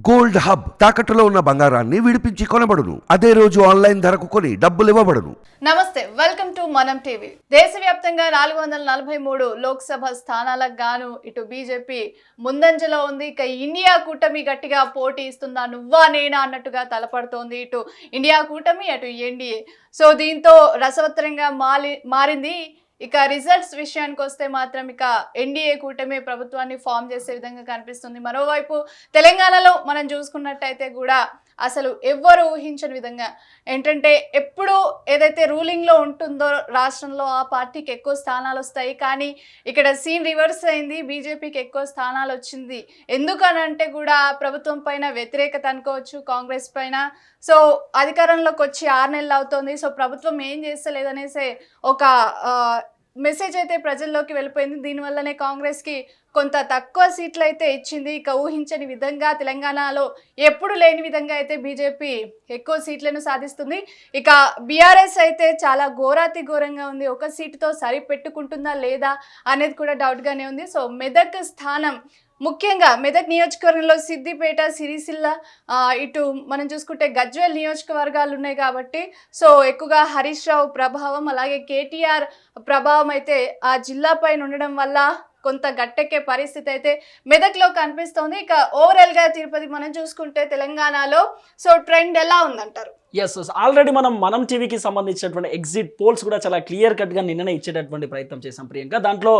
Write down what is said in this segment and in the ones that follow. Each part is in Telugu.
గోల్డ్ హబ్ తాకట్టులో ఉన్న బంగారాన్ని విడిపించి కొనబడును. అదే రోజు ఆన్లైన్ ధరకు కొని డబ్బులు ఇవ్వబడును. నమస్తే, వెల్కమ్ టు మనం టీవీ. దేశవ్యాప్తంగా 443 లోక్సభ స్థానాలకు గాను ఇటు బీజేపీ ముందంజలో ఉంది. ఇక ఇండియా కూటమి గట్టిగా పోటీ ఇస్తుందా, నువ్వా నేనా అన్నట్టుగా తలపడుతోంది ఇటు ఇండియా కూటమి, అటు ఎన్డీఏ. సో దీంతో రసవత్తరంగా మారింది. ఇక రిజల్ట్స్ విషయానికి వస్తే మాత్రం ఇక ఎన్డీఏ కూటమి ప్రభుత్వాన్ని ఫామ్ చేసే విధంగా కనిపిస్తుంది. మరోవైపు తెలంగాణలో మనం చూసుకున్నట్టయితే కూడా అసలు ఎవ్వరు ఊహించని విధంగా ఏంటంటే ఎప్పుడు ఏదైతే రూలింగ్లో ఉంటుందో రాష్ట్రంలో ఆ పార్టీకి ఎక్కువ స్థానాలు వస్తాయి. కానీ ఇక్కడ సీన్ రివర్స్ అయింది, బీజేపీకి ఎక్కువ స్థానాలు వచ్చింది. ఎందుకనంటే కూడా ప్రభుత్వం పైన వ్యతిరేకత అనుకోవచ్చు, కాంగ్రెస్ పైన. సో అధికారంలోకి వచ్చి 6 నెలలు అవుతోంది. సో ప్రభుత్వం ఏం చేస్తలేదనేసి ఒక మెసేజ్ అయితే ప్రజల్లోకి వెళ్ళిపోయింది. దీనివల్లనే కాంగ్రెస్కి కొంత తక్కువ సీట్లు అయితే ఇచ్చింది. ఇక ఊహించని విధంగా తెలంగాణలో ఎప్పుడు లేని విధంగా అయితే బీజేపీ ఎక్కువ సీట్లను సాధిస్తుంది. ఇక బీఆర్ఎస్ అయితే చాలా ఘోరాతి ఘోరంగా ఉంది. ఒక సీటుతో సరిపెట్టుకుంటుందా లేదా అనేది కూడా డౌట్గానే ఉంది. సో మెదక్ స్థానం, ముఖ్యంగా మెదక్ నియోజకవర్గంలో సిద్దిపేట, సిరిసిల్ల, ఇటు మనం చూసుకుంటే గజ్వేల్ నియోజకవర్గాలు ఉన్నాయి కాబట్టి సో ఎక్కువగా హరీష్ రావు ప్రభావం, అలాగే కేటీఆర్ ప్రభావం అయితే ఆ జిల్లా పైన ఉండడం వల్ల కొంత గట్టెక్కే పరిస్థితి అయితే మెదక్లో కనిపిస్తోంది. ఇక ఓవరాల్గా తిరుపతి మనం చూసుకుంటే తెలంగాణలో సో ట్రెండ్ ఎలా ఉందంటారు? ఎస్, ఆల్రెడీ మనం టీవీకి సంబంధించినటువంటి ఎగ్జిట్ పోల్స్ కూడా చాలా క్లియర్ కట్గా నిన్ననే ఇచ్చేటటువంటి ప్రయత్నం చేశాం ప్రియాంక. దాంట్లో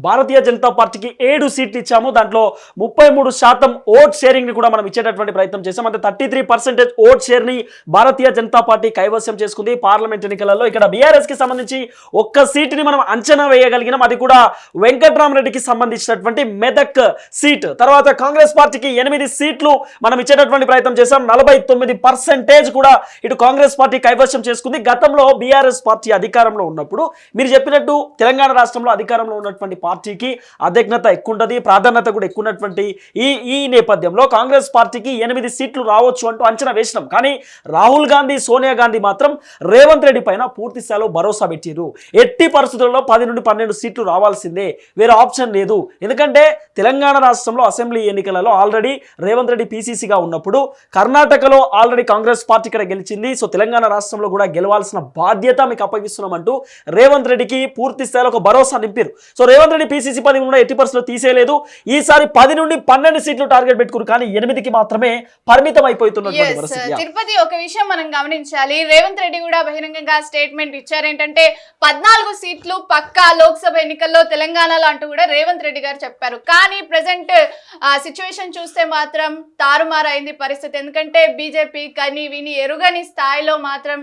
భారతీయ జనతా పార్టీకి 7 సీట్లు ఇచ్చాము. దాంట్లో 33% ఓట్ షేరింగ్ని కూడా మనం ఇచ్చేటటువంటి ప్రయత్నం చేశాం. అంటే 33% ఓట్ షేర్ని భారతీయ జనతా పార్టీ కైవసం చేసుకుంది పార్లమెంట్ ఎన్నికలలో. ఇక్కడ బీఆర్ఎస్కి సంబంధించి ఒక్క సీటుని మనం అంచనా వేయగలిగినాం, అది కూడా వెంకట్రామరెడ్డికి సంబంధించినటువంటి మెదక్ సీట్. తర్వాత కాంగ్రెస్ పార్టీకి 8 సీట్లు మనం ఇచ్చేటటువంటి ప్రయత్నం చేశాం. 49% కూడా ఇటు కాంగ్రెస్ పార్టీ కైవసం చేసుకుంది. గతంలో బీఆర్ఎస్ పార్టీ అధికారంలో ఉన్నప్పుడు మీరు చెప్పినట్టు తెలంగాణ రాష్ట్రంలో అధికారంలో ఉన్నటువంటి పార్టీకి అధ్యక్షత ఎక్కువ ఉంటుంది, ప్రాధాన్యత కూడా ఎక్కువ ఉన్నటువంటి ఈ నేపథ్యంలో కాంగ్రెస్ పార్టీకి 8 సీట్లు రావచ్చు అంటూ అంచనా వేసినాం. కానీ రాహుల్ గాంధీ, సోనియా గాంధీ మాత్రం రేవంత్ రెడ్డి పైన పూర్తి స్థాయిలో భరోసా పెట్టిరు. ఎట్టి పరిస్థితుల్లో 10 నుండి 12 సీట్లు రావాల్సిందే, వేరే ఆప్షన్ లేదు. ఎందుకంటే తెలంగాణ రాష్ట్రంలో అసెంబ్లీ ఎన్నికలలో ఆల్రెడీ రేవంత్ రెడ్డి పీసీసీగా ఉన్నప్పుడు, కర్ణాటకలో ఆల్రెడీ కాంగ్రెస్ పార్టీ ఇక్కడ గెలిచింది. సో తెలంగాణ రాష్ట్రంలో కూడా గెలవాల్సిన బాధ్యత మీకు అప్పగిస్తున్నామంటూ రేవంత్ రెడ్డికి పూర్తి స్థాయిలో ఒక భరోసా నింపారు. సో రేవంత్ రెడ్డి పీసీసీ పదవి కూడా ఎట్టి పరిస్థితుల్లో తీసేయలేదు. ఈసారి 10 నుండి 12 సీట్లు టార్గెట్ పెట్టుకురు, కానీ 8కి మాత్రమే పరిమితం అయిపోతున్నటువంటి పరిస్థితి. తిరుపతి, ఒక విషయం మనం గమనించాలి. రేవంత్ రెడ్డి కూడా బహిరంగంగా స్టేట్మెంట్ ఇచ్చారు. ఏంటంటే 14 సీట్లు పక్కా లోక్సభ ఎన్నికల్లో తెలంగాణలో అంటూ కూడా రేవంత్ రెడ్డి గారు చెప్పారు. కానీ ప్రెసెంట్ సిచ్యువేషన్ చూస్తే మాత్రం తారుమారైంది పరిస్థితి. ఎందుకంటే బీజేపీ కని విని ఎరుగని స్థాయిలో మాత్రం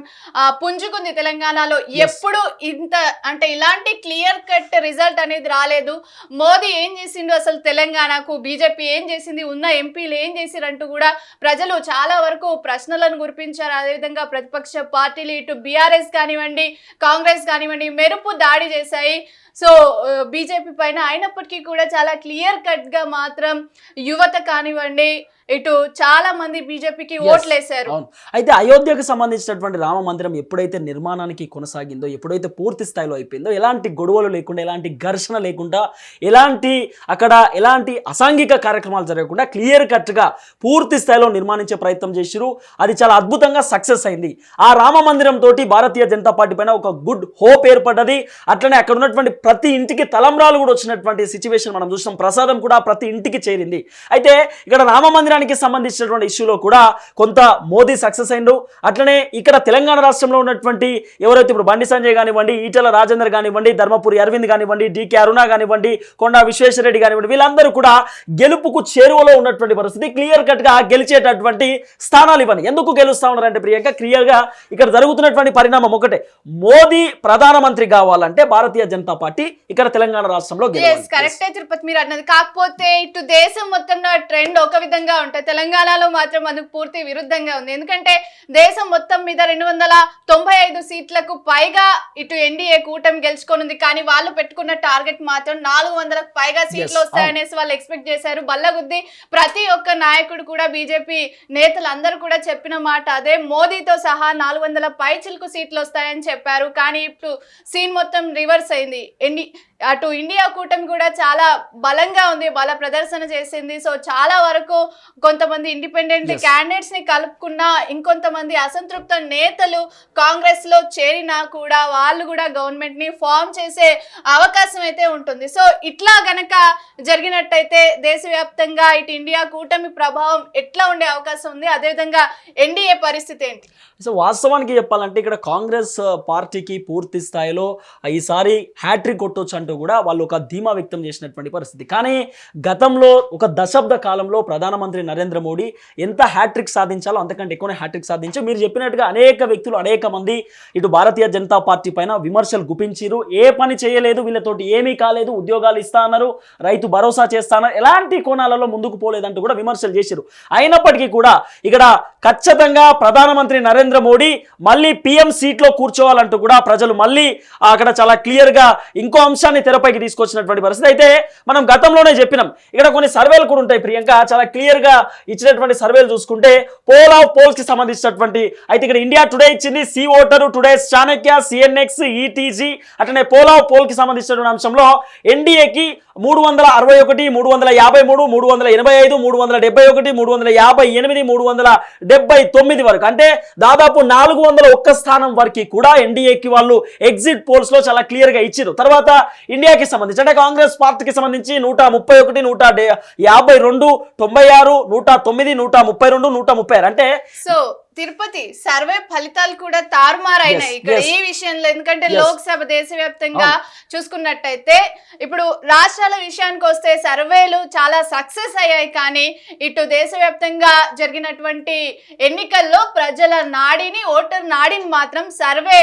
పుంజుకుంది తెలంగాణలో. ఎప్పుడు ఇంత అంటే ఇలాంటి క్లియర్ కట్ రిజల్ట్ అనేది రాలేదు. మోదీ ఏం చేసిండు అసలు తెలంగాణకు, బీజేపీ ఏం చేసింది, ఉన్న ఎంపీలు ఏం చేసిరంటూ కూడా ప్రజలు చాలా వరకు ప్రశ్నలను గురిపించారు. అదేవిధంగా ప్రతిపక్ష పార్టీలు ఇటు బీఆర్ఎస్ కానివ్వండి, కాంగ్రెస్ కానివ్వండి మెరుపు దాడి చేశాయి సో బీజేపీ పైన. అయినప్పటికీ కూడా చాలా క్లియర్ కట్ గా మాత్రం యువత కానివ్వండి, ఇటు చాలా మంది బీజేపీకి ఓట్లేశారు. అయితే అయోధ్యకు సంబంధించినటువంటి రామ మందిరం ఎప్పుడైతే నిర్మాణానికి కొనసాగిందో, ఎప్పుడైతే పూర్తి స్థాయిలో అయిపోయిందో, ఎలాంటి గొడవలు లేకుండా, ఎలాంటి ఘర్షణ లేకుండా, ఎలాంటి అసాంఘిక కార్యక్రమాలు జరగకుండా క్లియర్ కట్గా పూర్తి స్థాయిలో నిర్మాణించే ప్రయత్నం చేసిరు. అది చాలా అద్భుతంగా సక్సెస్ అయింది. ఆ రామ మందిరం తోటి భారతీయ జనతా పార్టీ పైన ఒక గుడ్ హోప్ ఏర్పడ్డది. అట్లనే అక్కడ ఉన్నటువంటి ప్రతి ఇంటికి తలంబ్రాలు కూడా వచ్చినటువంటి సిచ్యువేషన్ మనం చూసాం. ప్రసాదం కూడా ప్రతి ఇంటికి చేరింది. అయితే ఇక్కడ రామ మందిరానికి సంబంధించినటువంటి ఇష్యూలో కూడా కొంత మోదీ సక్సెస్ అయిండు. అట్లనే ఇక్కడ తెలంగాణ రాష్ట్రంలో ఉన్నటువంటి ఎవరైతే ఇప్పుడు బండి సంజయ్ కానివ్వండి, ఈటల రాజేందర్ కానివ్వండి, ధర్మపురి అరవింద్ కానివ్వండి, డికే అరుణ కానివ్వండి, కొండా విశ్వేశ్వరరెడ్డి కానివ్వండి, వీళ్ళందరూ కూడా గెలుపుకు చేరువలో ఉన్నటువంటి పరిస్థితి. క్లియర్ కట్ గా గెలిచేటటువంటి స్థానాలు ఇవ్వని. ఎందుకు గెలుస్తా ఉన్నారంటే ప్రియాంక, క్లియర్ గా ఇక్కడ జరుగుతున్నటువంటి పరిణామం ఒకటే, మోదీ ప్రధానమంత్రి కావాలంటే భారతీయ జనతా పార్టీ ఇక్కడ తెలంగాణ రాష్ట్రంలో కరెక్టే తిరుపతి మీరు అన్నది. కాకపోతే ఇటు దేశం మొత్తంలో ట్రెండ్ ఒక విధంగా ఉంటాయి, తెలంగాణలో మాత్రం అందుకు పూర్తి విరుద్ధంగా ఉంది. ఎందుకంటే దేశం మొత్తం మీద 295 సీట్లకు పైగా ఇటు ఎన్డీఏ కూటమి గెలుచుకోనుంది. కానీ వాళ్ళు పెట్టుకున్న టార్గెట్ మాత్రం 400కు పైగా సీట్లు వస్తాయనేసి వాళ్ళు ఎక్స్పెక్ట్ చేశారు. బల్లగుద్ది ప్రతి ఒక్క నాయకుడు కూడా, బీజేపీ నేతలు అందరూ కూడా చెప్పిన మాట అదే. మోదీతో సహా 400 పైచిలకు సీట్లు వస్తాయని చెప్పారు. కానీ ఇప్పుడు సీన్ మొత్తం రివర్స్ అయింది. అటు ఇండియా కూటమి కూడా చాలా బలంగా ఉంది, బల ప్రదర్శన చేసింది. సో చాలా వరకు కొంతమంది ఇండిపెండెంట్ క్యాండిడేట్స్ ని కలుపుకున్నా, ఇంకొంతమంది అసంతృప్త నేతలు కాంగ్రెస్ లో చేరినా కూడా వాళ్ళు కూడా గవర్నమెంట్ ని ఫామ్ చేసే అవకాశం అయితే ఉంటుంది. సో ఇట్లా గనక జరిగినట్టయితే దేశవ్యాప్తంగా ఇటు ఇండియా కూటమి ప్రభావం ఎట్లా ఉండే అవకాశం ఉంది, అదేవిధంగా ఎన్డీఏ పరిస్థితి ఏంటి? సో వాస్తవానికి చెప్పాలంటే ఇక్కడ కాంగ్రెస్ పార్టీకి పూర్తి స్థాయిలో ఈసారి హ్యాట్రిక్ కొట్టొచ్చు అంటూ కూడా వాళ్ళు ఒక ధీమా వ్యక్తం చేసినటువంటి పరిస్థితి. కానీ గతంలో ఒక దశాబ్ద కాలంలో ప్రధానమంత్రి నరేంద్ర మోడీ ఎంత హ్యాట్రిక్ సాధించాలో అంతకంటే ఎక్కువనే హ్యాట్రిక్ సాధించారు. మీరు చెప్పినట్టుగా అనేక వ్యక్తులు, అనేక మంది ఇటు భారతీయ జనతా పార్టీ పైన విమర్శలు గుప్పించారు. ఏ పని చేయలేదు, వీళ్ళతోటి ఏమీ కాలేదు, ఉద్యోగాలు ఇస్తా అన్నారు, రైతు భరోసా చేస్తా అన్నారు, ఎలాంటి కోణాలలో ముందుకు పోలేదంటూ కూడా విమర్శలు చేశారు. అయినప్పటికీ కూడా ఇక్కడ ఖచ్చితంగా ప్రధానమంత్రి నరేంద్ర మోడీ మళ్ళీ పిఎం సీట్లో కూర్చోవాలంటూ కూడా ప్రజలు మళ్ళీ అక్కడ చాలా క్లియర్ గా ఇంకో అంశాన్ని తెరపైకి తీసుకొచ్చినటువంటి పరిస్థితి. అయితే మనం గతంలోనే చెప్పినాం, ఇక్కడ కొన్ని సర్వేలు కూడా ఉంటాయి ప్రియాంక, చాలా క్లియర్ గా ఇచ్చినటువంటి సర్వేలు చూసుకుంటే పోల్ ఆఫ్ పోల్స్ కి సంబంధించినటువంటి అయితే ఇక్కడ ఇండియా టుడే ఇచ్చింది, C Voter, Today's Chanakya, CNX, ETG, అట్లనే పోల్ ఆఫ్ పోల్ కి సంబంధించినటువంటి అంశంలో ఎన్డీఏకి 361, 353, 385, 371, 358, 379 వరకు, అంటే దాదాపు 401 స్థానం వరకు కూడా ఎన్డీఏకి వాళ్ళు ఎగ్జిట్ పోల్స్ లో చాలా క్లియర్ గా ఇచ్చారు. తర్వాత ఇండియాకి సంబంధించి అంటే కాంగ్రెస్ పార్టీకి సంబంధించి 131, 152, 96, 109, 132, 136, అంటే సో తిరుపతి సర్వే ఫలితాలు కూడా తారుమారైనాయి ఇక్కడ ఈ విషయంలో. ఎందుకంటే లోక్సభ దేశవ్యాప్తంగా చూసుకున్నట్టయితే ఇప్పుడు రాష్ట్రాల విషయానికి వస్తే సర్వేలు చాలా సక్సెస్ అయ్యాయి, కానీ ఇటు దేశవ్యాప్తంగా జరిగినటువంటి ఎన్నికల్లో ప్రజల నాడిని, ఓటర్ నాడిని మాత్రం సర్వే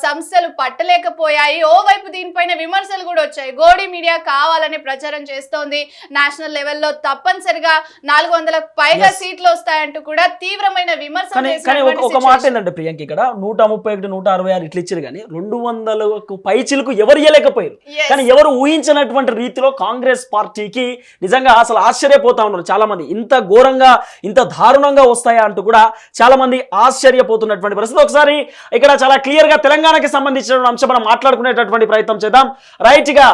సంస్థలు పట్టలేకపోయాయి. ఓవైపు దీనిపైన విమర్శలు కూడా వచ్చాయి. గోడి మీడియా కావాలని ప్రచారం చేస్తోంది, నేషనల్ లెవెల్లో తప్పనిసరిగా 400కు పైగా సీట్లు వస్తాయంటూ కూడా తీవ్రమైన విమర్శలు. కానీ ఒక మాట ఏంటంటే ప్రియాంక, ఇక్కడ 131, 166 ఇట్లా ఇచ్చారు, కానీ 200కు పైచిలకు ఎవరు ఇవ్వలేకపోయారు. కానీ ఎవరు ఊహించినటువంటి రీతిలో కాంగ్రెస్ పార్టీకి నిజంగా అసలు ఆశ్చర్యపోతా ఉన్నారు చాలా మంది. ఇంత ఘోరంగా, ఇంత దారుణంగా వస్తాయా అంటూ కూడా చాలా మంది ఆశ్చర్యపోతున్నటువంటి పరిస్థితి. ఒకసారి ఇక్కడ చాలా క్లియర్ గా తెలంగాణకి సంబంధించిన అంశం మనం మాట్లాడుకునేటటువంటి ప్రయత్నం చేద్దాం. రైట్ గా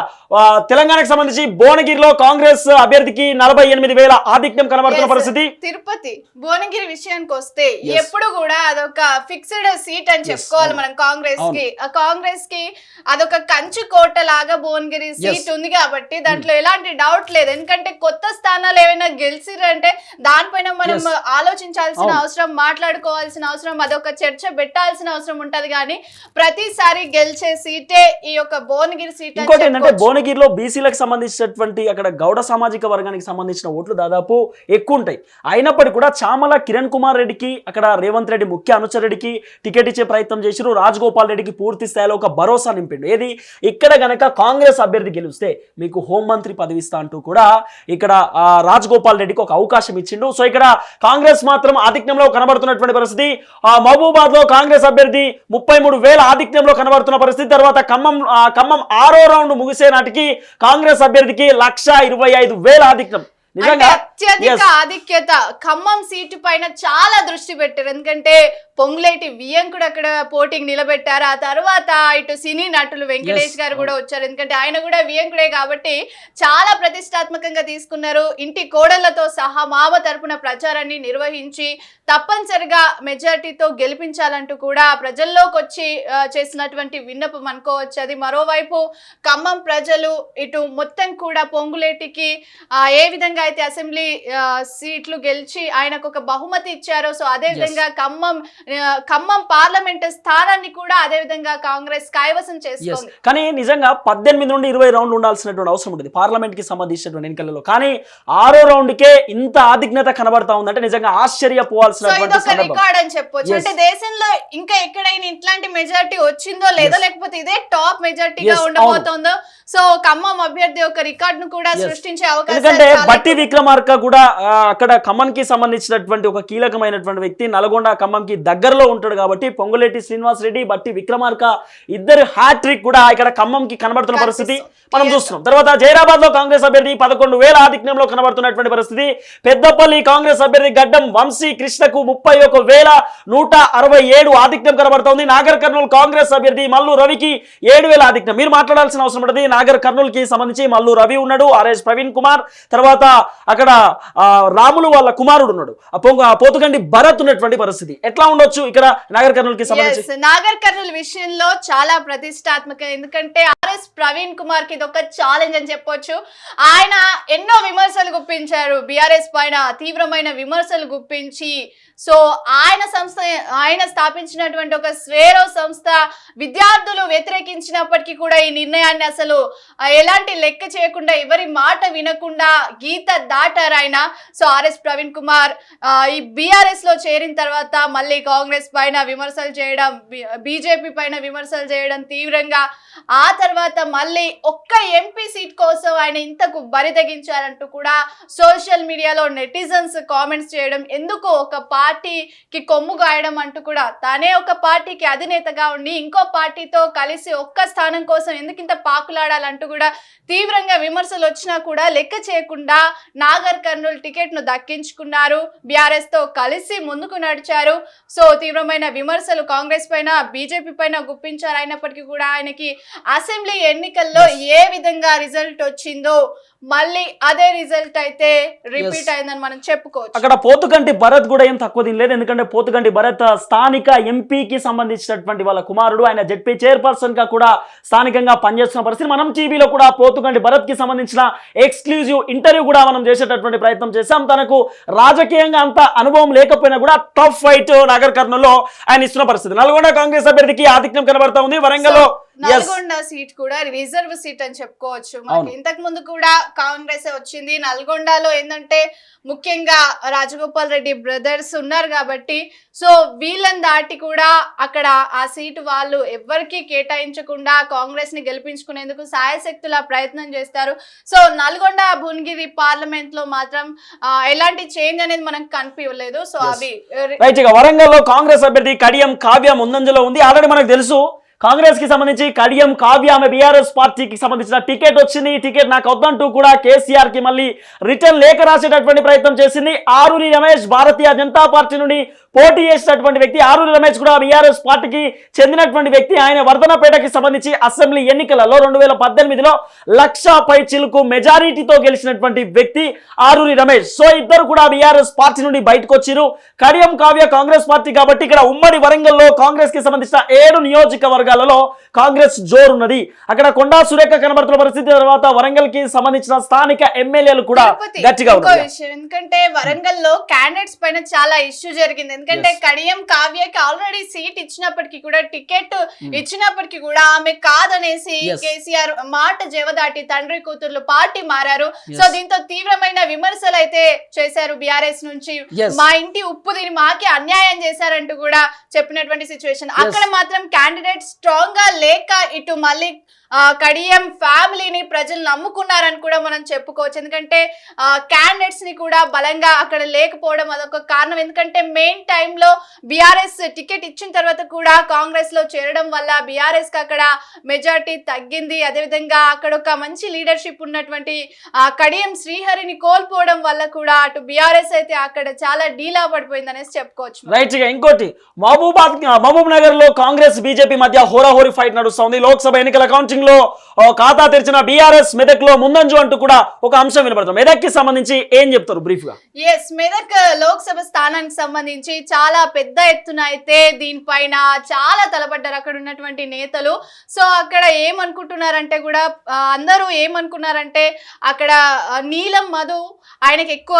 తెలంగాణకు సంబంధించి భువనగిరిలో కాంగ్రెస్ అభ్యర్థికి 48,000 ఆధిక్యం కనబడుతున్న పరిస్థితి. తిరుపతి భువనగిరి విషయానికి వస్తే ఎప్పుడు కూడా అదొక ఫిక్స్డ్ సీట్ అని చెప్పుకోవాలి మనం కాంగ్రెస్ కి అదొక కంచు కోట లాగా భువనగిరి సీట్ ఉంది కాబట్టి దాంట్లో ఎలాంటి డౌట్ లేదు. ఎందుకంటే కొత్త స్థానాలు ఏమైనా గెలిచిరంటే దానిపైన మనం ఆలోచించాల్సిన అవసరం, మాట్లాడుకోవాల్సిన అవసరం, అదొక చర్చ పెట్టాల్సిన అవసరం ఉంటది. కానీ ప్రతిసారి గెలిచే సీటే ఈ యొక్క భువనగిరి సీట్. ఇంకోటి ఏంటంటే భువనగిరిలో బీసీలకు సంబంధించినటువంటి అక్కడ గౌడ సామాజిక వర్గానికి సంబంధించిన ఓట్లు దాదాపు ఎక్కువ ఉంటాయి. అయినప్పటికీ కూడా చామల కిరణ్ కుమార్ రెడ్డికి, అక్కడ రేవంత్ రెడ్డి ముఖ్య అనుచరుడికి టికెట్ ఇచ్చే ప్రయత్నం చేశారు. రాజగోపాల్ రెడ్డికి పూర్తి స్థాయిలో ఒక భరోసా నింపిండు. ఏది ఇక్కడ గనక కాంగ్రెస్ అభ్యర్థి గెలిస్తే మీకు హోంమంత్రి పదవి ఇస్తా అంటూ కూడా ఇక్కడ రాజగోపాల్ రెడ్డికి ఒక అవకాశం ఇచ్చిండు. సో ఇక్కడ కాంగ్రెస్ మాత్రం ఆధిక్యంలో కనబడుతున్నటువంటి పరిస్థితి. మహబూబాద్ లో కాంగ్రెస్ అభ్యర్థి 33,000 ఆధిక్యంలో కనబడుతున్న పరిస్థితి. తర్వాత ఖమ్మం 6వ రౌండ్ ముగిసే నాటికి కాంగ్రెస్ అభ్యర్థికి 125,000 ఆధిక్యం. అత్యధిక ఆధిక్యత ఖమ్మం సీటు పైన చాలా దృష్టి పెట్టారు. ఎందుకంటే పొంగులేటి వియ్యంకుడు అక్కడ పోటీకి నిలబెట్టారు. ఆ తర్వాత ఇటు సినీ నటులు వెంకటేష్ గారు కూడా వచ్చారు. ఎందుకంటే ఆయన కూడా వియ్యంకుడే కాబట్టి చాలా ప్రతిష్టాత్మకంగా తీసుకున్నారు. ఇంటి కోడళ్లతో సహా మామ తరపున ప్రచారాన్ని నిర్వహించి తప్పనిసరిగా మెజార్టీతో గెలిపించాలంటూ కూడా ప్రజల్లోకి వచ్చి చేసినటువంటి విన్నపం అనుకోవచ్చు అది. మరోవైపు ఖమ్మం ప్రజలు ఇటు మొత్తం కూడా పొంగులేటికి ఏ విధంగా అయితే అసెంబ్లీ సీట్లు గెలిచి ఆయనకు ఒక బహుమతి ఇచ్చారో, సో అదే విధంగా ఖమ్మం పార్లమెంట్ స్థానాన్ని కూడా అదే విధంగా కాంగ్రెస్ కైవసం చేస్తుంది. కానీ నిజంగా 18 నుండి 20 రౌండ్లు ఉండాల్సినటువంటి అవసరం ఉంటుంది పార్లమెంట్ కి సంబంధించినటువంటి ఎన్నికలలో. కానీ 6వ రౌండ్ కే ఇంత ఆధిక్యత కనబడతా ఉందంటే నిజంగా ఆశ్చర్యపోవాల్సినటువంటి రికార్డ్ అని చెప్పొచ్చు. అంటే దేశంలో ఇంకా ఎక్కడైనా ఇట్లాంటి మెజారిటీ వచ్చిందో లేదో, లేకపోతే ఇదే టాప్ మెజారిటీగా ఉండబోతోందో. సో ఖమ్మం అభ్యర్థి ఒక రికార్డ్ ను కూడా సృష్టించే అవకాశం. బట్టి విక్రమార్క కూడా అక్కడ ఖమ్మంకి సంబంధించినటువంటి ఒక కీలకమైనటువంటి వ్యక్తి, నల్గొండ ఖమ్మంకి దగ్గరలో ఉంటాడు కాబట్టి పొంగులేటి శ్రీనివాస్ రెడ్డి, బట్టి విక్రమార్క ఇద్దరు హ్యాట్రిక్ కూడా ఇక్కడ ఖమ్మంకి కనబడుతున్న పరిస్థితి మనం చూస్తున్నాం. తర్వాత జైరాబాద్ లో కాంగ్రెస్ అభ్యర్థి 11,000 ఆధిక్యంలో కనబడుతున్నటువంటి పరిస్థితి. పెద్దపల్లి కాంగ్రెస్ అభ్యర్థి గడ్డం వంశీ కృష్ణకు 31,167 ఆధిక్యం కనబడుతోంది. నాగర్ కర్నూలు కాంగ్రెస్ అభ్యర్థి మల్లు రవికి 7,000 ఆధిక్యం. మీరు మాట్లాడాల్సిన అవసరం ఉంటుంది. నాగర్ కర్నూలు కి సంబంధించి మల్లు రవి ఉన్నాడు, ఆర్ఎస్ ప్రవీణ్ కుమార్, తర్వాత అక్కడ రాములు వాళ్ళ కుమారుడు ఉన్నాడు, పోతుగండి భరత్ ఉన్నటువంటి పరిస్థితి. ఎట్లా ఉండొచ్చు ఇక్కడ నాగర్ కర్నూలు కి సంబంధించి? నాగర్ కర్నూలు విషయంలో చాలా ప్రతిష్టాత్మక, ఎందుకంటే ఆర్ఎస్ ప్రవీణ్ కుమార్ కి ఇది ఒక ఛాలెంజ్ అని చెప్పొచ్చు. ఆయన ఎన్నో విమర్శలు గుప్పించారు బీఆర్ఎస్ పైన, తీవ్రమైన విమర్శలు గుప్పించి. సో ఆయన స్థాపించినటువంటి ఒక స్వేరో సంస్థ విద్యార్థులు వ్యతిరేకించినప్పటికీ కూడా ఈ నిర్ణయాన్ని అసలు ఎలాంటి లెక్క చేయకుండా, ఎవరి మాట వినకుండా గీత దాటారు ఆయన. సో ఆర్ఎస్ ప్రవీణ్ కుమార్ ఈ బీఆర్ఎస్ లో చేరిన తర్వాత మళ్ళీ కాంగ్రెస్ పైన విమర్శలు చేయడం, బీజేపీ పైన విమర్శలు చేయడం తీవ్రంగా. ఆ తర్వాత మళ్ళీ ఒక్క ఎంపీ సీట్ కోసం ఆయన ఇంతకు బరితెగించారంటూ కూడా సోషల్ మీడియాలో నెటిజన్స్ కామెంట్స్ చేయడం, ఎందుకు ఒక పార్టీకి కొమ్ము గాయడం అంటూ కూడా, తానే ఒక పార్టీకి అధినేతగా ఉండి ఇంకో పార్టీతో కలిసి ఒక్క స్థానం కోసం ఎందుకు ఇంత పాకులాడాలంటూ కూడా తీవ్రంగా విమర్శలు వచ్చినా కూడా లెక్క చేయకుండా నాగర్ కర్నూలు టికెట్ ను దక్కించుకున్నారు, బీఆర్ఎస్ తో కలిసి ముందుకు నడిచారు. సో తీవ్రమైన విమర్శలు కాంగ్రెస్ పైన, బీజేపీ పైన గుప్పించారు. అయినప్పటికీ కూడా ఆయనకి అసెంబ్లీ ఎన్నికల్లో ఏ విధంగా రిజల్ట్ వచ్చిందో మళ్ళీ అదే రిజల్ట్ అయితే రిపీట్ అయిందని మనం చెప్పుకోవచ్చు. అక్కడ పోతుగంటి భరత్ కూడా ఏం తక్కువ తినలేదు. ఎందుకంటే పోతుగంటి భరత్ స్థానిక ఎంపీకి సంబంధించినటువంటి వాళ్ళ కుమారుడు, ఆయన జెడ్పీ చైర్పర్సన్ గా కూడా స్థానికంగా పనిచేస్తున్న పరిస్థితి. మనం టీవీలో కూడా పోతుగంటి భరత్ కి సంబంధించిన ఎక్స్క్లూజివ్ ఇంటర్వ్యూ కూడా మనం చేసేటటువంటి ప్రయత్నం చేశాం. తనకు రాజకీయంగా అంత అనుభవం లేకపోయినా కూడా టఫ్ ఫైట్ నాగర్ కర్నూలులో ఆయన ఇస్తున్న పరిస్థితి. నల్గొండ కాంగ్రెస్ అభ్యర్థికి ఆధిక్యం కనబడతా ఉంది. వరంగల్లో నల్గొండ సీట్ కూడా రిజర్వ్ సీట్ అని చెప్పుకోవచ్చు. మనకి ఇంతకు ముందు కూడా కాంగ్రెస్ వచ్చింది. నల్గొండలో ఏంటంటే ముఖ్యంగా రాజగోపాల్ రెడ్డి బ్రదర్స్ ఉన్నారు కాబట్టి, సో వీళ్ళని దాటి కూడా అక్కడ ఆ సీటు వాళ్ళు ఎవరికి కేటాయించకుండా కాంగ్రెస్ ని గెలిపించుకునేందుకు సాయశక్తుల ప్రయత్నం చేస్తారు. సో నల్గొండ భువనగిరి పార్లమెంట్ లో మాత్రం ఎలాంటి చేంజ్ అనేది మనకు కనిపించలేదు. సో అవి వరంగల్లో కాంగ్రెస్ అభ్యర్థి కడియం కావ్య ముందంజలో ఉంది. ఆల్రెడీ మనకు తెలుసు కాంగ్రెస్ కి సంబంధించి కడియం కావ్య ఆమె బీఆర్ఎస్ పార్టీకి సంబంధించిన టికెట్ వచ్చింది. ఈ టికెట్ నాకు వద్దంటూ కూడా కేసీఆర్ కి మళ్ళీ రిటర్న్ లేఖ రాసేటటువంటి ప్రయత్నం చేసింది. ఆరూరి రమేష్ భారతీయ జనతా పార్టీ నుండి పోటీ చేసినటువంటి వ్యక్తి. ఆరూరి రమేష్ కూడా బీఆర్ఎస్ పార్టీకి చెందినటువంటి వ్యక్తి. ఆయన వర్ధనపేటకి సంబంధించి అసెంబ్లీ ఎన్నికలలో 2018లో 1,00,000 పై చిలుకు మెజారిటీతో గెలిచినటువంటి వ్యక్తి ఆరూరి రమేష్. సో ఇద్దరు కూడా బీఆర్ఎస్ పార్టీ నుండి బయటకు వచ్చారు. కడియం కావ్య కాంగ్రెస్ పార్టీ కాబట్టి ఇక్కడ ఉమ్మడి వరంగల్లో కాంగ్రెస్ కి సంబంధించిన 7 నియోజకవర్గాలలో కాంగ్రెస్ జోరున్నది. అక్కడ కొండా సురేఖ కనబడుతున్న పరిస్థితి. తర్వాత వరంగల్ కి సంబంధించిన స్థానిక ఎమ్మెల్యేలు కూడా గట్టిగా ఉన్నారు. ఎందుకంటే వరంగల్ లో క్యాండిడేట్స్ పైన చాలా ఇష్యూ జరిగింది. ఎందుకంటే కడియం కావ్యకి ఆల్రెడీ సీట్ ఇచ్చినప్పటికీ కూడా, టికెట్ ఇచ్చినప్పటికీ కూడా ఆమె కాదనేసి కేసీఆర్ మాట జవదాటి తండ్రి కూతుర్లు పార్టీ మారారు. సో దీంతో తీవ్రమైన విమర్శలు అయితే చేశారు బీఆర్ఎస్ నుంచి. మా ఇంటి ఉప్పు దీని మాకే అన్యాయం చేశారంటూ కూడా చెప్పినటువంటి సిచ్యువేషన్. అక్కడ మాత్రం క్యాండిడేట్ స్ట్రాంగ్ గా లేక ఇటు మళ్ళీ కడియం ఫ్యామిలీని ప్రజలు నమ్ముకున్నారని కూడా మనం చెప్పుకోవచ్చు. ఎందుకంటే క్యాండిడేట్స్ ని కూడా బలంగా అక్కడ లేకపోవడం అదొక కారణం. ఎందుకంటే మెయిన్ టైంలో బీఆర్ఎస్ టికెట్ ఇచ్చిన తర్వాత కూడా కాంగ్రెస్ లో చేరడం వల్ల బీఆర్ఎస్ కి అక్కడ మెజార్టీ తగ్గింది. అదేవిధంగా అక్కడ ఒక మంచి లీడర్షిప్ ఉన్నటువంటి కడియం శ్రీహరిని కోల్పోవడం వల్ల కూడా అటు బీఆర్ఎస్ అయితే అక్కడ చాలా డీలా పడిపోయింది అనేసి చెప్పుకోవచ్చు. రైట్ గా ఇంకోటి మహబూబ్ నగర్ లో కాంగ్రెస్ బీజేపీ మధ్య హోరాహోరీ ఫైట్ నడుస్తుంది. లోక్సభ ఎన్నికల కౌంటింగ్ లో ఖాతా తెరిచిన బీఆర్ఎస్ మెదక్ లో ముందంజు అంటూ కూడా ఒక అంశం వినపడుతుంది. మెదక్ కి సంబంధించి ఏం చెప్తారు బ్రీఫ్ గా? మెదక్ లోక్సభ స్థానానికి సంబంధించి చాలా పెద్ద ఎత్తున అయితే దీనిపైన చాలా తలపడ్డారు అక్కడ ఉన్నటువంటి నేతలు. సో అక్కడ ఏమనుకుంటున్నారంటే కూడా అందరూ ఏమనుకున్నారంటే అక్కడ నీలం మధు ఆయనకి ఎక్కువ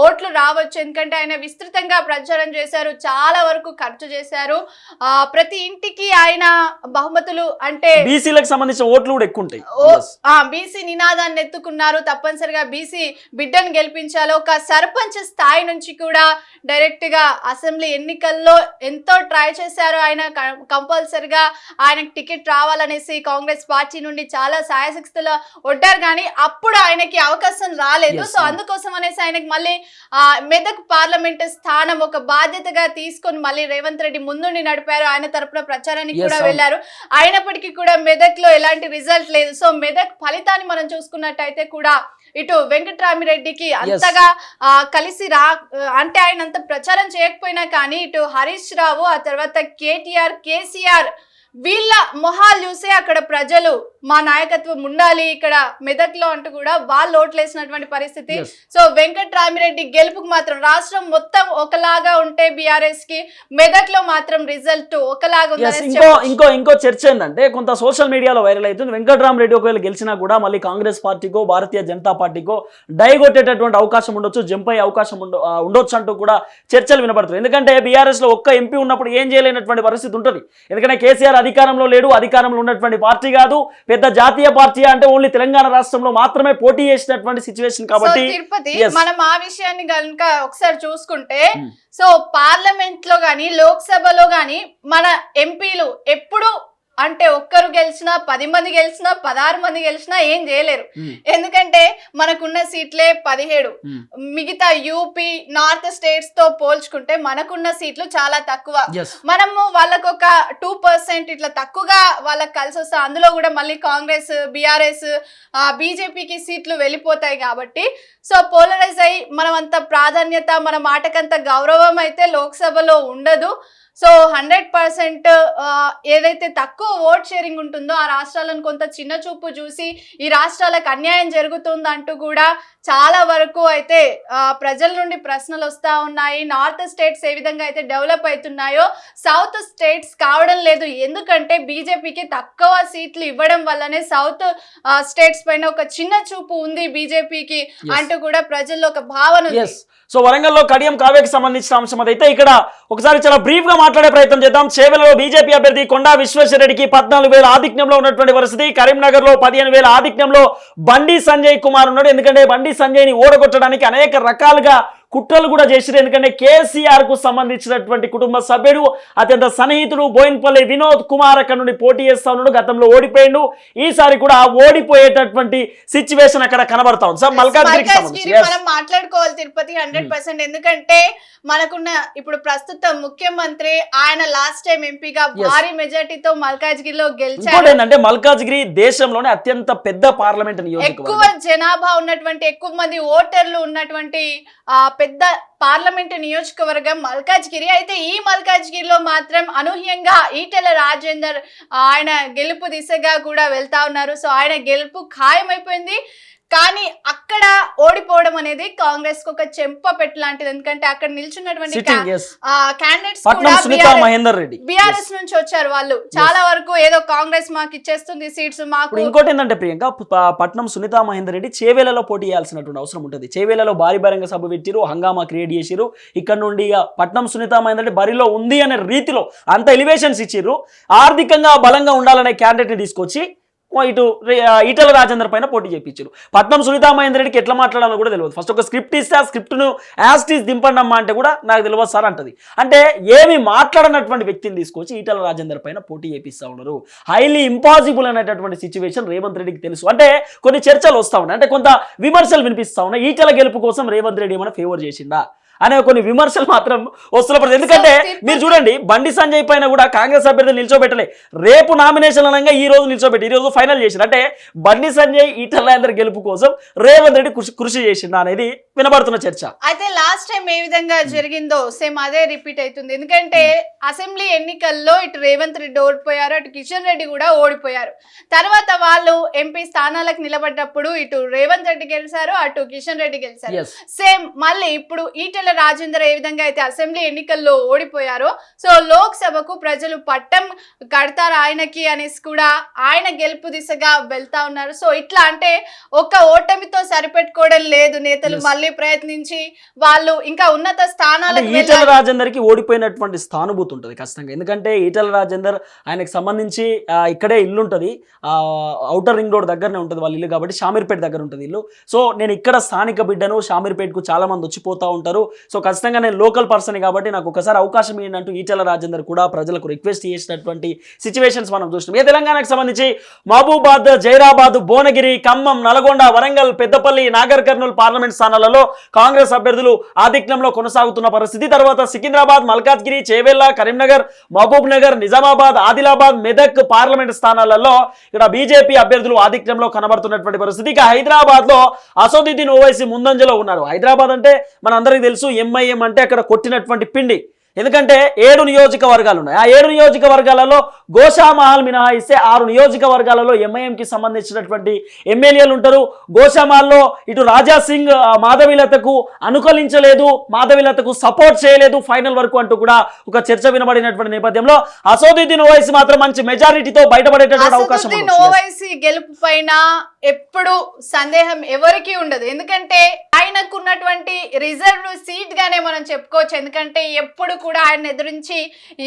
ఓట్లు రావచ్చు. ఎందుకంటే ఆయన విస్తృతంగా ప్రచారం చేశారు, చాలా వరకు ఖర్చు చేశారు. ప్రతి ఇంటికి ఆయన బహుమతులు అంటే బీసీలకు సంబంధించిన ఓట్లు కూడా ఎక్కువ ఉంటాయి. బీసీ నినాదాన్ని ఎత్తుకున్నారు. తప్పనిసరిగా బీసీ బిడ్డను గెలిపించాలి. ఒక సర్పంచ్ స్థాయి నుంచి కూడా డైరెక్ట్ గా అసెంబ్లీ ఎన్నికల్లో ఎంతో ట్రై చేశారు. ఆయన కంపల్సరిగా ఆయనకు టికెట్ రావాలనేసి కాంగ్రెస్ పార్టీ నుండి చాలా సాయశక్తులు ఒడ్డారు, కానీ అప్పుడు ఆయనకి అవకాశం రాలేదు. సో అందుకోసం అనేసి ఆయనకి మళ్ళీ మెదక్ పార్లమెంట్ స్థానం ఒక బాధ్యతగా తీసుకొని మళ్ళీ రేవంత్ రెడ్డి ముందుండి నడిపారు. ఆయన తరపున ప్రచారానికి కూడా వెళ్లారు. అయినప్పటికీ కూడా మెదక్ లో ఎలాంటి రిజల్ట్ లేదు. సో మెదక్ ఫలితాన్ని మనం చూసుకున్నట్టయితే కూడా ఇటు వెంకట్రామిరెడ్డికి అంతగా కలిసి అంటే ఆయన అంత ప్రచారం చేయకపోయినా కానీ ఇటు హరీష్ రావు, ఆ తర్వాత కేటీఆర్, కేసీఆర్ వీళ్ళ మొహాలు చూసే అక్కడ ప్రజలు మా నాయకత్వం ఉండాలి ఇక్కడ మెదక్ లో అంటూ కూడా వాళ్ళు ఓట్లేసినటువంటి పరిస్థితి. సో వెంకట్రామిరెడ్డి గెలుపుకు మాత్రం రాష్ట్రం మొత్తం ఒకలాగా ఉంటే బీఆర్ఎస్ కి మెదక్ లో మాత్రం రిజల్ట్ ఒకలాగా ఉంది. ఇంకో చర్చ ఏంటంటే కొంత సోషల్ మీడియాలో వైరల్ అవుతుంది. వెంకట్రామిరెడ్డి ఒకవేళ గెలిచినా కూడా మళ్ళీ కాంగ్రెస్ పార్టీకో భారతీయ జనతా పార్టీకో డైగొట్టేటటువంటి అవకాశం ఉండొచ్చు, జంప్ అయ్యే అవకాశం ఉండొచ్చు అంటూ కూడా చర్చలు వినపడుతుంది. ఎందుకంటే బీఆర్ఎస్ లో ఒక్క ఎంపీ ఉన్నప్పుడు ఏం చేయలేనటువంటి పరిస్థితి ఉంటుంది. ఎందుకంటే కేసీఆర్ అధికారంలో లేడు, అధికారంలో ఉన్నటువంటి పార్టీ కాదు, పెద్ద జాతీయ పార్టీ అంటే ఓన్లీ తెలంగాణ రాష్ట్రంలో మాత్రమే పోటీ చేసినటువంటి సిచ్యువేషన్ కాబట్టి తిరుపతి మనం ఆ విషయాన్ని కనుక ఒకసారి చూసుకుంటే సో పార్లమెంట్ లో గాని లోక్సభలో గాని మన ఎంపీలు ఎప్పుడు అంటే ఒక్కరు గెలిచినా 10 మంది గెలిచినా 16 మంది గెలిచినా ఏం చేయలేరు. ఎందుకంటే మనకున్న సీట్లే 17. మిగతా యూపీ నార్త్ స్టేట్స్ తో పోల్చుకుంటే మనకున్న సీట్లు చాలా తక్కువ. మనము వాళ్ళకు ఒక 2% ఇట్లా తక్కువగా వాళ్ళకి కలిసి వస్తే అందులో కూడా మళ్ళీ కాంగ్రెస్, బీఆర్ఎస్, బీజేపీకి సీట్లు వెళ్ళిపోతాయి కాబట్టి సో పోలరైజ్ అయ్యి మనం అంత ప్రాధాన్యత మన మాటకంత గౌరవం అయితే లోక్సభలో ఉండదు. సో 100% ఏదైతే తక్కువ ఓట్ షేరింగ్ ఉంటుందో ఆ రాష్ట్రాలను కొంత చిన్న చూపు చూసి ఈ రాష్ట్రాలకు అన్యాయం జరుగుతుందంటూ కూడా చాలా వరకు అయితే ప్రజల నుండి ప్రశ్నలు వస్తూ ఉన్నాయి. నార్త్ స్టేట్స్ ఏ విధంగా అయితే డెవలప్ అవుతున్నాయో సౌత్ స్టేట్స్ కావడం లేదు. ఎందుకంటే బీజేపీకి తక్కువ సీట్లు ఇవ్వడం వల్లనే సౌత్ స్టేట్స్ పైన ఒక చిన్న చూపు ఉంది బీజేపీకి అంటూ కూడా ప్రజల్లో ఒక భావన ఉంది. సో వరంగల్లో కడియం కావ్యకి సంబంధించిన అంశం అదైతే ఇక్కడ ఒకసారి చాలా బ్రీఫ్ గా మాట్లాడే ప్రయత్నం చేద్దాం. చేవెలలో బీజేపీ అభ్యర్థి కొండా విశ్వేశ్వరరెడ్డికి 14,000 ఆధిక్యంలో ఉన్నటువంటి పరిస్థితి. కరీంనగర్ లో 15,000 ఆధిక్యంలో బండి సంజయ్ కుమార్ ఉన్నాడు. ఎందుకంటే బండి సంజయ్ ని ఓడగొట్టడానికి అనేక రకాలుగా కుట్రలు కూడా చేసిరు. ఎందుకంటే కేసీఆర్ కు సంబంధించినటువంటి కుటుంబ సభ్యుడు, అత్యంత సన్నిహితుడు బోయిన్పల్లి వినోద్ కుమార్ అక్కడ నుండి పోటీ చేస్తా ఉన్నాడు. గతంలో ఓడిపోయిండు, ఈసారి కూడా ఓడిపోయేటటువంటి సిచ్యువేషన్ అక్కడ కనబడతా ఉంది. సార్ మల్కాజ్గిరి మనం మాట్లాడుకోవాలి తిరుపతి 100%. ఎందుకంటే మనకున్న ఇప్పుడు ప్రస్తుత ముఖ్యమంత్రి ఆయన లాస్ట్ టైం ఎంపీగా భారీ మెజార్టీతో మల్కాజ్గిరిలో గెలిచారు. ఏంటంటే మల్కాజ్గిరి దేశంలోనే అత్యంత పెద్ద పార్లమెంట్ నియోజకవర్గం, ఎక్కువ జనాభా ఉన్నటువంటి ఎక్కువ మంది ఓటర్లు ఉన్నటువంటి పెద్ద పార్లమెంట్ నియోజకవర్గం మల్కాజ్గిరి. అయితే ఈ మల్కాజ్గిరిలో మాత్రం అనూహ్యంగా ఈటెల రాజేందర్ ఆయన గెలుపు దిశగా కూడా వెళ్తా ఉన్నారు. సో ఆయన గెలుపు ఖాయమైపోయింది. కానీ అక్కడ ఓడిపోవడం అనేది కాంగ్రెస్ కు ఒక చెంప పెట్టు లాంటిది. ఎందుకంటే అక్కడ నిల్చున్నటువంటి క్యాండిడేట్స్ బీఆర్ఎస్ నుంచి వచ్చారు. వాళ్ళు చాలా వరకు ఏదో కాంగ్రెస్ మాకు ఇచ్చేస్తుంది సీట్స్ మాకు. ఇంకోటి ఏంటంటే ప్రియాంక, పట్నం సునీతా మహేందర్ రెడ్డి చేవేలలో పోటీ చేయాల్సినటువంటి అవసరం ఉంటుంది. చేవేలలో భారీ బహిరంగ సభ పెట్టిరు, హంగామా క్రియేట్ చేసిరు. ఇక్కడ నుండి పట్నం సునీతా మహేందర్ రెడ్డి బరిలో ఉంది అనే రీతిలో అంత ఎలివేషన్స్ ఇచ్చిర్రు. ఆర్థికంగా బలంగా ఉండాలనే క్యాండిడేట్ ని తీసుకొచ్చి ఇటు ఈటల రాజేందర్ పైన పోటీ చేయించారు. పట్నం సునీతా మహేందర్ రెడ్డికి ఎట్లా మాట్లాడాలో కూడా తెలియదు. ఫస్ట్ ఒక స్క్రిప్ట్ ఇస్తే ఆ స్క్రిప్ట్ను యాస్టీస్ దింపండి అమ్మా అంటే కూడా నాకు తెలియదు సార్ అంటది. అంటే ఏమి మాట్లాడనటువంటి వ్యక్తిని తీసుకొచ్చి ఈటల రాజేందర్ పైన పోటీ చేపిస్తూ ఉన్నారు. హైలీ ఇంపాసిబుల్ అనేటటువంటి సిచ్యువేషన్ రేవంత్ రెడ్డికి తెలుసు. అంటే కొన్ని చర్చలు వస్తూ ఉన్నాయి, అంటే కొంత విమర్శలు వినిపిస్తూ ఉన్నాయి. ఈటల గెలుపు కోసం రేవంత్ రెడ్డి ఏమైనా ఫేవర్ చేసిండా అనే కొన్ని విమర్శలు మాత్రం వస్తున్నప్పుడు. ఎందుకంటే మీరు చూడండి, బండి సంజయ్ పైన కూడా కాంగ్రెస్ అభ్యర్థులు నిల్చోబెట్టలే, రేపు నామినేషన్ అనగా ఈ రోజు నిల్చోబెట్టి ఈ రోజు ఫైనల్ చేసిండు. అంటే బండి సంజయ్ ఈటల రాజేందర్ గెలుపు కోసం రేవంత్ రెడ్డి కృషి చేసిండు అనేది వినబడుతున్న చర్చ. అయితే లాస్ట్ టైం ఏ విధంగా జరిగిందో సేమ్ అదే రిపీట్ అవుతుంది. ఎందుకంటే అసెంబ్లీ ఎన్నికల్లో ఇటు రేవంత్ రెడ్డి ఓడిపోయారు, అటు కిషన్ రెడ్డి కూడా ఓడిపోయారు. తర్వాత వాళ్ళు ఎంపీ స్థానాలకు నిలబడ్డప్పుడు ఇటు రేవంత్ రెడ్డి గెలిచారు, అటు కిషన్ రెడ్డి గెలిచారు. సేమ్ మళ్ళీ ఇప్పుడు ఈటల రాజేందర్ ఏ విధంగా అయితే అసెంబ్లీ ఎన్నికల్లో ఓడిపోయారో సో లోక్సభకు ప్రజలు పట్టం కడతారు ఆయనకి అనేసి కూడా ఆయన గెలుపు దిశగా వెళ్తా ఉన్నారు. సో ఇట్లా అంటే ఒక ఓటమితో సరిపెట్టుకోవడం లేదు. నేతలు మళ్ళీ ప్రయత్నించి వాళ్ళు ఇంకా ఉన్నత స్థానాలకు. ఈటల రాజేందర్ కి ఓడిపోయినటువంటి స్థానుభూతి ఉంటుంది ఖచ్చితంగా. ఎందుకంటే ఈటల రాజేందర్ ఆయనకు సంబంధించి ఇక్కడే ఇల్లు ఉంటుంది, ఔటర్ రింగ్ రోడ్ దగ్గరనే ఉంటుంది వాళ్ళ ఇల్లు, కాబట్టి షామీర్పేట దగ్గర ఉంటుంది ఇల్లు. సో నేను ఇక్కడ స్థానిక బిడ్డను, షామీర్పేటకు చాలా మంది వచ్చిపోతూ ఉంటారు, సో ఖచ్చితంగా నేను లోకల్ పర్సన్ కాబట్టి నాకు ఒకసారి అవకాశం ఏంటంటూ ఈటెల రాజేందర్ కూడా ప్రజలకు రిక్వెస్ట్ చేసినటువంటి సిచ్యువేషన్స్ మనం చూస్తున్నాం. ఏ తెలంగాణకు సంబంధించి మహబూబాద్, జైరాబాద్, భువనగిరి, ఖమ్మం, నల్గొండ, వరంగల్, పెద్దపల్లి, నాగర్ కర్నూలు పార్లమెంట్ స్థానాలలో కాంగ్రెస్ అభ్యర్థులు ఆధిక్యంలో కొనసాగుతున్న పరిస్థితి. తర్వాత సికింద్రాబాద్, మల్కాజ్గిరి, చేవెళ్ల, కరీంనగర్, మహబూబ్ నగర్, నిజామాబాద్, ఆదిలాబాద్, మెదక్ పార్లమెంట్ స్థానాలలో ఇక్కడ బీజేపీ అభ్యర్థులు ఆధిక్యంలో కనబడుతున్నటువంటి పరిస్థితి. ఇక హైదరాబాద్ లో అసదుద్దీన్ ఓవైసీ ముందంజలో ఉన్నారు. హైదరాబాద్ అంటే మన అందరికీ తెలుసు, ఎంఐఎం అంటే అక్కడ కొట్టినటువంటి పిండి. ఎందుకంటే 7 నియోజకవర్గాలు ఉన్నాయి. ఆ 7 నియోజకవర్గాలలో గోషామహల్ మినహాయిస్తే 6 నియోజకవర్గాలలో ఎంఐఎంకి సంబంధించినటువంటి ఎమ్మెల్యేలు ఉంటారు. గోషామహల్లో ఇటు రాజా సింగ్ మాధవీలతకు అనుకూలించలేదు, మాధవీలతకు సపోర్ట్ చేయలేదు ఫైనల్ వరకు అంటూ కూడా ఒక చర్చ వినబడినటువంటి నేపథ్యంలో అసదుద్దీన్ ఓవైసీ మాత్రం మంచి మెజారిటీతో బయటపడేటటువంటి అవకాశం అసదుద్దీన్ ఓవైసీ గెలుపు పైన ఎప్పుడు సందేహం ఎవరికి ఉండదు. ఎందుకంటే ఆయనకున్నటువంటి రిజర్వ్ సీట్ గానే మనం చెప్పుకోవచ్చు. ఎందుకంటే ఎప్పుడు కూడా ఆయన ఎదురించి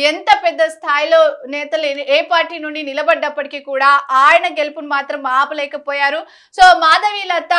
ఎంత పెద్ద స్థాయిలో నేతలు ఏ పార్టీ నుండి నిలబడ్డప్పటికీ కూడా ఆయన గెలుపును మాత్రం ఆపలేకపోయారు. సో మాధవీలత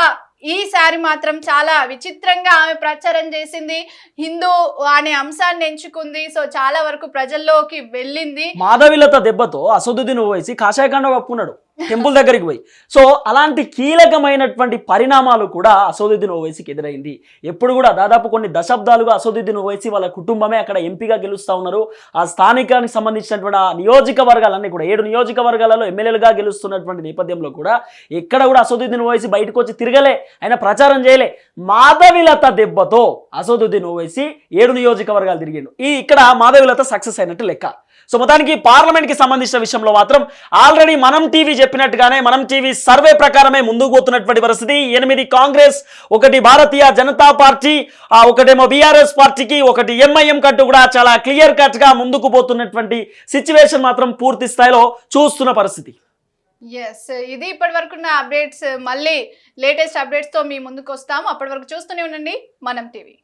ఈసారి మాత్రం చాలా విచిత్రంగా ఆమె ప్రచారం చేసింది, హిందూ అనే అంశాన్ని ఎంచుకుంది. సో చాలా వరకు ప్రజల్లోకి వెళ్ళింది. మాధవీలత దెబ్బతో అసదుద్దీన్ ఓవైసీ కాషాయకండ కప్పుకున్నాడు టెంపుల్ దగ్గరికి పోయి. సో అలాంటి కీలకమైనటువంటి పరిణామాలు కూడా అసదుద్దీన్ ఓవైసీకి ఎదురైంది. ఎప్పుడు కూడా దాదాపు కొన్ని దశాబ్దాలుగా అసదుద్దీన్ ఓవైసీ వాళ్ళ కుటుంబమే అక్కడ ఎంపీగా గెలుస్తూ ఉన్నారు. ఆ స్థానికానికి సంబంధించినటువంటి ఆ నియోజకవర్గాలన్నీ కూడా 7 నియోజకవర్గాలలో ఎమ్మెల్యేలుగా గెలుస్తున్నటువంటి నేపథ్యంలో కూడా ఎక్కడ కూడా అసదుద్దీన్ ఓవైసీ బయటకు వచ్చి తిరగలే, ఆయన ప్రచారం చేయలే. మాధవీలత దెబ్బతో అసదుద్దీన్ ఓవైసీ 7 నియోజకవర్గాలు తిరిగిండు. ఇక్కడ మాధవీలత సక్సెస్ అయినట్టు లెక్క. సో మొత్తానికి పార్లమెంట్కి సంబంధించిన విషయంలో మాత్రం ఆల్రెడీ మనం టీవీ చెప్పినట్టుగానే మనం టీవీ సర్వే ప్రకారమే ముందుకు పోతున్నటువంటి పరిస్థితి. 8 కాంగ్రెస్, 1 భారతీయ జనతా పార్టీ, 1 బీఆర్ఎస్ పార్టీకి, 1 ఎంఐఎం కట్టు కూడా చాలా క్లియర్ కట్ గా ముందుకు పోతున్నటువంటి సిచ్యువేషన్ మాత్రం పూర్తి స్థాయిలో చూస్తున్న పరిస్థితి. ఎస్, ఇది ఇప్పటి వరకు ఉన్న అప్డేట్స్. మళ్ళీ లేటెస్ట్ అప్డేట్స్ తో మీ ముందుకు వస్తాము. అప్పటి వరకు చూస్తూనే ఉండండి మనం టీవీ.